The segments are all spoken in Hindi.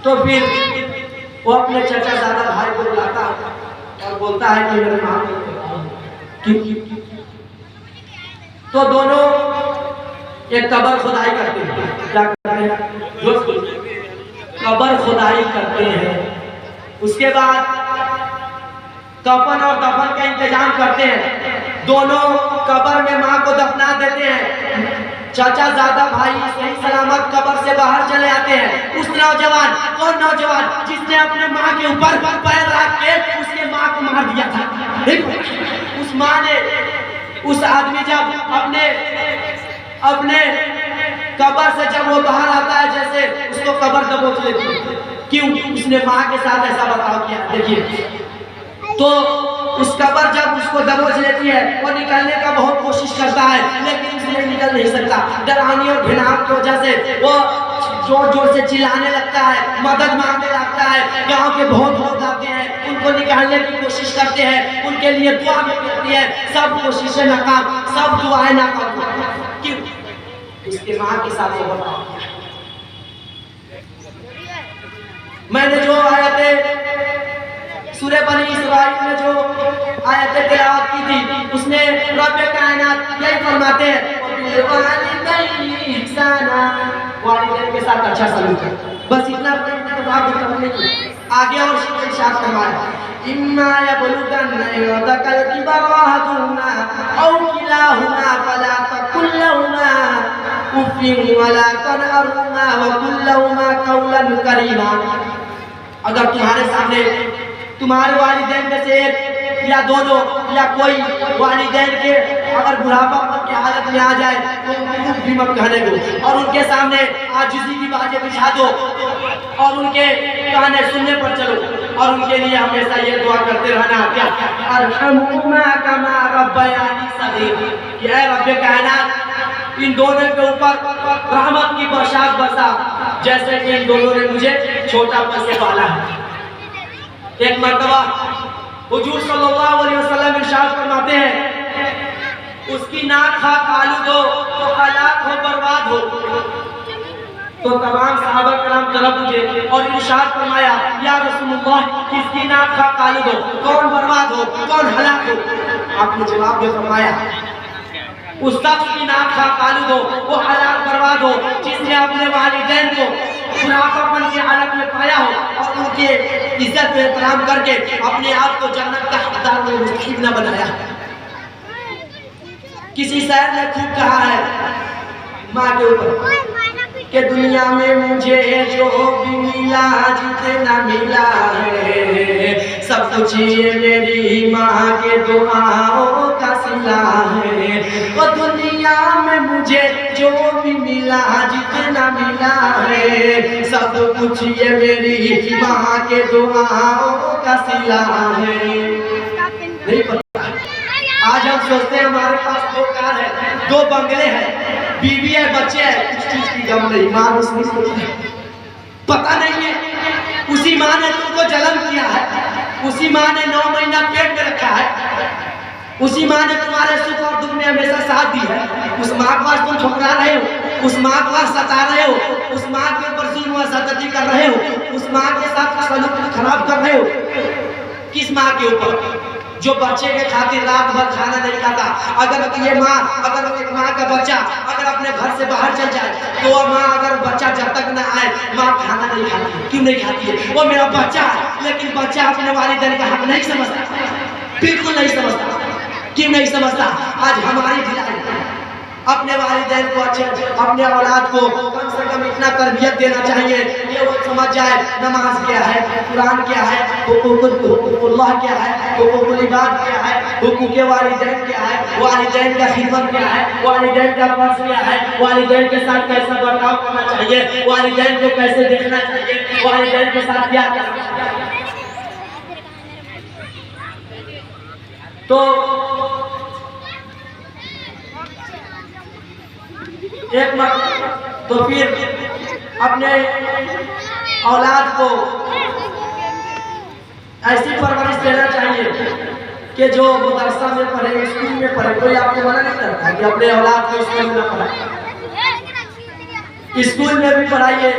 तो फिर वो अपने चचा दादा भाई को बुलाता है और बोलता है कि मेरे माँ क्यों। तो दोनों एक कब्र खुदाई करते हैं। क्या करते हैं? कब्र खुदाई करते हैं। उसके बाद कफन और दफन का इंतजाम करते हैं। दोनों कब्र में माँ को दफना देते हैं। चाचा ज़्यादा भाई सही सलामत कब्र से बाहर चले आते हैं। उस नौजवान, कौन नौजवान जिसने अपने माँ के ऊपर पैर रख के उसके माँ को मार दिया था। उस माँ ने, उस आदमी जब अपने कब्र से जब वो बाहर आता है, जैसे उसको कब्र दबोच लेती है। क्यों? उसने माँ के साथ ऐसा बर्ताव किया। देखिए, तो उस कब्र जब उसको दबोच लेती है, वो निकलने का बहुत कोशिश करता है, लेकिन उसने निकल नहीं सकता। डरावनी और घिनाव की वजह से वो जोर जोर से चिल्लाने लगता है, मदद मांगने लगता है। गांव के बहुत लोग आते हैं, उनको निकालने की कोशिश करते हैं, उनके लिए दुआ भी करती है। सब कोशिशें नाकाम, सब दुआएं नाकाम। क्यों? उसके माँ के साथ वो बर्ताव किया। मैंने जो आयतें सूरह बनी इसराइल में जो आयतें तिलावत की थी, उसमें रब कायनात यही फरमाते हैं, वालिदैन के साथ अच्छा सलूक है। बस इतना आगे और इरशाद फरमाया, इम्मा यबलुगन्ना यदकल किबरा अहदुहुमा औ किलाहुमा फला तकुल लहुमा उफ्फिन वला तनहरुमा वकुल लहुमा कौलन करीमा। अगर तुम्हारे सामने तुम्हारे वालिदैन में से एक या दोनों या कोई वालिदैन के अगर बुढ़ापा की हालत में आ जाए तो उनको मत कहने दो और उनके सामने आजिज़ी की बातें बिछा दो और उनके कहने सुनने पर चलो और उनके लिए हमेशा ये दुआ करते रहना, क्या अरहमुहुमा कमा रब्बयानी सगीरा, कि ऐ रब्बे कायनात इन दोनों के ऊपर रहमत की बरसात बरसा जैसे कि इन दोनों ने मुझे छोटा से पाला है। एक मर्तबा हुजूर सल्लल्लाहु अलैहि वसल्लम इरशाद फरमाते हैं, उसकी नाक खाक आलू दो तो हलाक हो, बर्बाद हो। तो तमाम सहाबा कराम तरफ मुझे और इरशाद फरमाया, या रसूलुल्लाह किसकी नाक खाक आलू दो, कौन बर्बाद हो, कौन हलाक हो? आपने जवाब में फरमाया, उस शख्स की नाक खाक आलू दो, वो हलाक बर्बाद हो जिसने अपने वालिदैन को बुढ़ापापन की हालत में पाया हो और उनके इज्जत में एहतराम करके अपने आप को जन्नत का हकदार में मुस्तहिक न बनाया। किसी शायर ने खूब कहा है माँ के ऊपर कि दुनिया में मुझे जो भी मिला जितना मिला है सब कुछ ये मेरी माँ के दुआओं का सिला है। वो दुनिया में मुझे जो भी मिला जितना मिला है सब कुछ ये मेरी माँ के दुआओं का सिला है। नहीं पता, आज हम सोचते हैं हमारे पास 2 कार है, 2 बंगले हैं, बीवी है, बच्चे हैं, कुछ चीज की गम नहीं। माँ उसमें पता नहीं है, उसी माँ ने तुमको जन्म किया है, उसी माँ ने 9 महीना पेट में रखा है, उसी माँ ने तुम्हारे सुख और दुख में हमेशा साथ दी है। उस माँ को आज तुम ठुकरा रहे हो, उस माँ को आज सता रहे हो, उस माँ के ऊपर जुल्म और ज़्यादती कर रहे हो, उस माँ के साथ सलूक खराब कर रहे हो। किस माँ के ऊपर जो बच्चे के खातिर रात भर खाना नहीं खाता? अगर ये माँ, अगर एक माँ का बच्चा अगर अपने घर से बाहर चल जाए तो वो माँ, अगर बच्चा जब तक ना आए माँ खाना नहीं खाती। क्यों नहीं खाती है? वो मेरा बच्चा है, लेकिन बच्चा अपने वालिदैन का हक नहीं समझता, बिल्कुल नहीं समझता। क्यों नहीं समझता? आज हमारी ढिलाई अपने वालिदैन को अच्छे, अपने औलाद को कम से कम इतना तरबियत देना चाहिए कि वो समझ जाए नमाज क्या है, कुरान क्या है, हुकूकुल्लाह क्या है, हुकूकुल इबाद क्या है, हुकूके वालिदैन क्या है, वालिदैन का खिदमत क्या है, वालिदैन का फर्ज क्या है, वालिदैन के साथ कैसा बर्ताव करना चाहिए, वालिदैन को कैसे देखना चाहिए, वालिदैन के साथ क्या करना चाहिए। तो एक तो फिर अपने औलाद को ऐसी परवरिश देना चाहिए कि जो मदरसा में पढ़े, स्कूल में पढ़े। कोई आपको मना नहीं करता कि अपने औलाद को स्कूल में पढ़ाए, स्कूल में भी पढ़ाइए,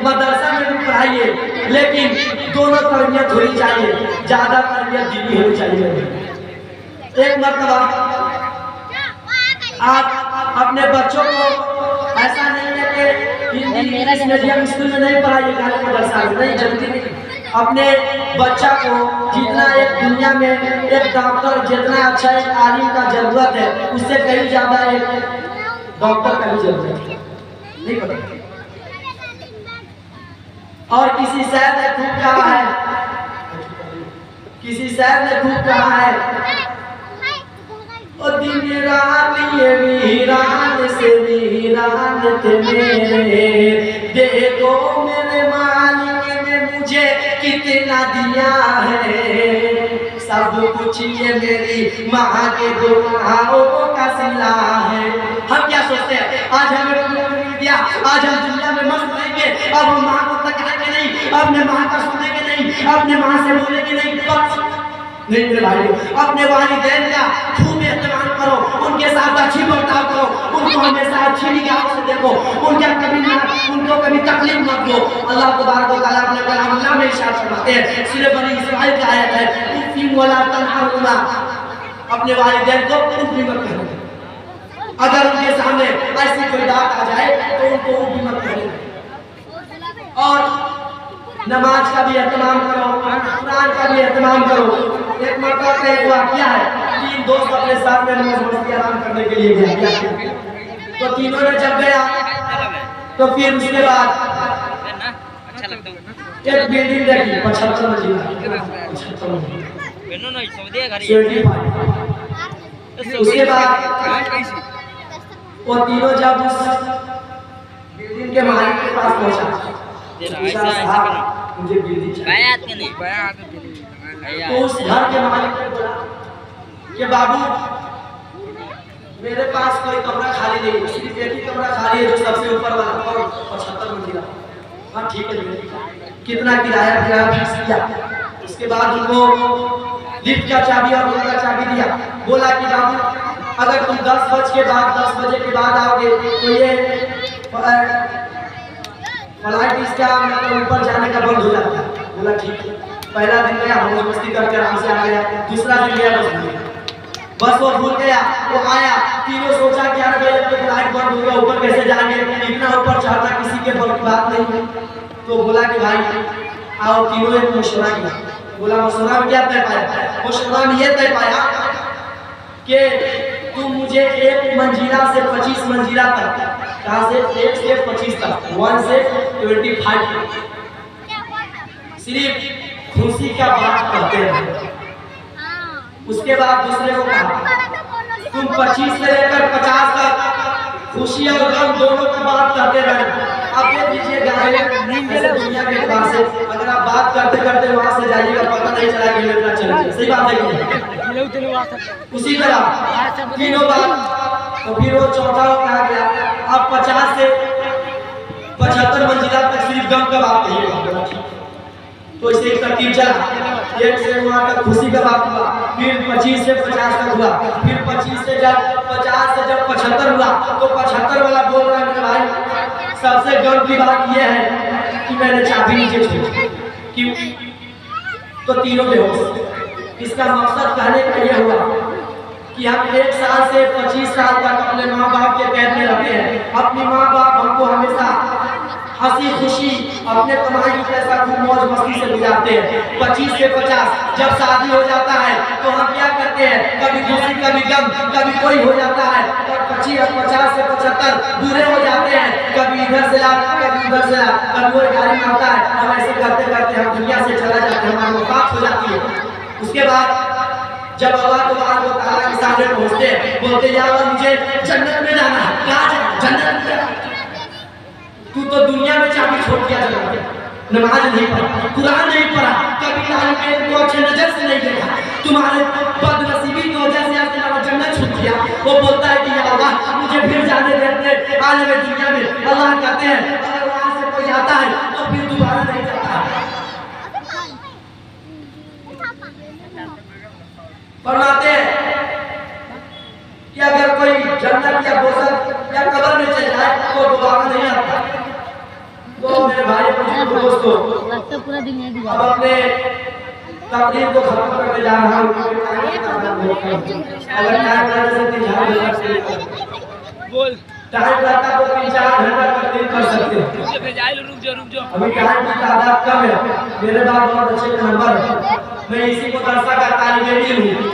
मदरसा में भी पढ़ाइए, लेकिन दोनों तरबियत होनी चाहिए, ज्यादा तरबियत दीनी होनी चाहिए। एक मर्तबा आप अपने बच्चों को ऐसा नहीं है कि इंग्लिश मीडियम स्कूल में नहीं पढ़ाइएगा, नहीं जल्दी नहीं। अपने बच्चा को जितना एक दुनिया में एक डॉक्टर जितना अच्छा एक आलिम का जरूरत है, उससे कहीं ज्यादा एक डॉक्टर का भी जरूरत है, नहीं पता। और किसी शहर ने खूब कहा है, किसी शहर ने खूब कहा है, ओ दिन रात ये वीरान से वीरान थे मेरे, देखो मेरे मालिक ने मुझे कितना दिया है, सब कुछ ये मेरी माँ के दुआओं का सिला है। हम क्या सोचते हैं, आज हमें दिया, आज हम दुनिया में मस्त रहेंगे, अब हम माँ को तकाएंगे नहीं, अपने माँ का सुनेंगे नहीं, अपने माँ से बोलेंगे नहीं। नहीं मेरे भाई, अपने वालिदैन का खूब इस्तेमाल करो, उनके साथ अच्छी बर्ताव करो, उनको हमेशा अच्छी निगाह से देखो, उनको कभी तकलीफ मत दो। अल्लाह तबारक व तआला अपने कलामुल्लाह में इरशाद फरमाते हैं, सूरह बनी इस्राइल की आयत है, उफ़िन वला तनहरुमा, अपने वालिदैन को उफ़ मत करो। अगर उनके सामने ऐसी कोई बात आ जाए तो उनको उफ़ मत करो। और नमाज का भी एहतमाम करो, कुरान का भी एहतमाम करो। एक मौका का एक वाकया है, तीन दोस्त अपने साथ में नमाज मस्ती आराम करने के लिए गया, तो तीनों ने जब गया तो फिर उसके बाद एक बिल्डिंग देखी 75 मंजिला, उसके बाद वो तीनों जब उस बिल्डिंग के मालिक के पास पहुंचा, मुझे बिल्डिंग चाहिए, तो उस घर के मालिक ने बोला कि बाबू मेरे पास कोई कमरा खाली नहीं है, सिर्फ एक ही कमरा खाली है जो सबसे ऊपर वाला, और 75 मंजिला। हाँ ठीक है, कितना किराया दिया, फीस दिया। उसके बाद उनको लिफ्ट का चाबी और रूम का चाबी दिया, बोला कि बाबू अगर तुम 10 बजे के बाद आओगे तो ये फ्लाइट इसका मतलब ऊपर जाने का बंद हो जाता है। बोला ठीक है। पहला दिन गया, मौज मस्ती करके आराम से आ गया, दूसरा दिन गया बस वो भूल गया, वो आया, तीनों सोचा कि यार फ्लाइट बंद हो गया, ऊपर कैसे जाएंगे, इतना ऊपर चढ़ना किसी के बात नहीं है। तो बोला कि भाई आओ, तीनों एक मशवरा किया। बोला मशवरा में क्या तय पाया? मशवरा में ये तय पाया कि तुम मुझे एक मंजिला से 25 मंजिला तक, कहाँ से 1 से 25 तक, 1 से 25 तक सिर्फ खुशी का बात कहते हैं। उसके बाद दूसरे को कहा तुम 25 से लेकर 50 तक खुशी और गम दोनों की बात करते रहे। आप देख लीजिए दुनिया के एतबार से, अगर आप बात करते करते वहां से जाइएगा, पता नहीं चला कि कितना चला। सही बात है। उसी तरह तीनों बात, तो फिर वो चौथा कहा गया अब 50 से 75 मंजिला तक सिर्फ गम का बात कहिएगा। तो इसे एक तरतीब चला, 1 से वहाँ तक खुशी का बात हुआ, फिर 25 से 50 तक हुआ, फिर 25 से जब 50 से जब 75 हुआ तो 75 वाला बोल रहा है मेरे भाई सबसे गम की बात यह है कि मैंने चाबी नीचे छोड़ी। क्यों? तो तीनों बेहोश। इसका मकसद कहने का यह हुआ कि हम 1 साल से 25 साल तक अपने माँ बाप के कैद में रहते हैं। अपनी माँ बाप हमको हमेशा हंसी खुशी अपने कमाई की पैसा खूब मौज मस्ती से गुजारते हैं। 25 से 50 जब शादी हो जाता है तो हम क्या करते हैं, कभी खुशी कभी गम, कभी कोई हो जाता है, और 50 से 75 बुरे हो जाते हैं, कभी इधर से ला कभी उधर से ला, कभी कोई गाड़ी में आता है, हम ऐसे करते करते हम दुनिया से चला जाते हैं, हमारी वफात हो जाती है। उसके बाद जब अल्लाह तबारक व तआला के सामने पहुंचते हैं, बोलते या अल्लाह मुझे जन्नत में जाना है। कहाँ जाना? जन्नत में। तू तो दुनिया में चाबी छोड़ दिया, नमाज नहीं पढ़ा, कुरान नहीं पढ़ा, कभी तालिब इल्म को अच्छे नजर से नहीं देखा, तुम्हारे बदनसीबी की वजह से आज तुम्हारा जन्नत छूट गया। वो बोलता है कि या अल्लाह मुझे फिर जाने देते आलम दुनिया में। अल्लाह कहते हैं अगर वहाँ से कोई आता है तो फिर दोबारा नहीं जाता। फरमाते हैं कि अगर कोई जन्नत या दोज़ख या कब्र में चल जाए तो दोबारा नहीं आता। तो मेरे भाई बुजुर्ग दोस्तों, पूरा दिन यही अब अपने तकरीर को खत्म करने जा रहा हूँ। अगर टाइम रहने से 3 बोल टाइम रहता तो 3-4 घंटा तकरीर कर सकते हैं। रुक जाओ। अभी टाइम की तादाद कम है, मेरे पास बहुत अच्छे नंबर है, मैं इसी को दर्शक का तालिब हूँ।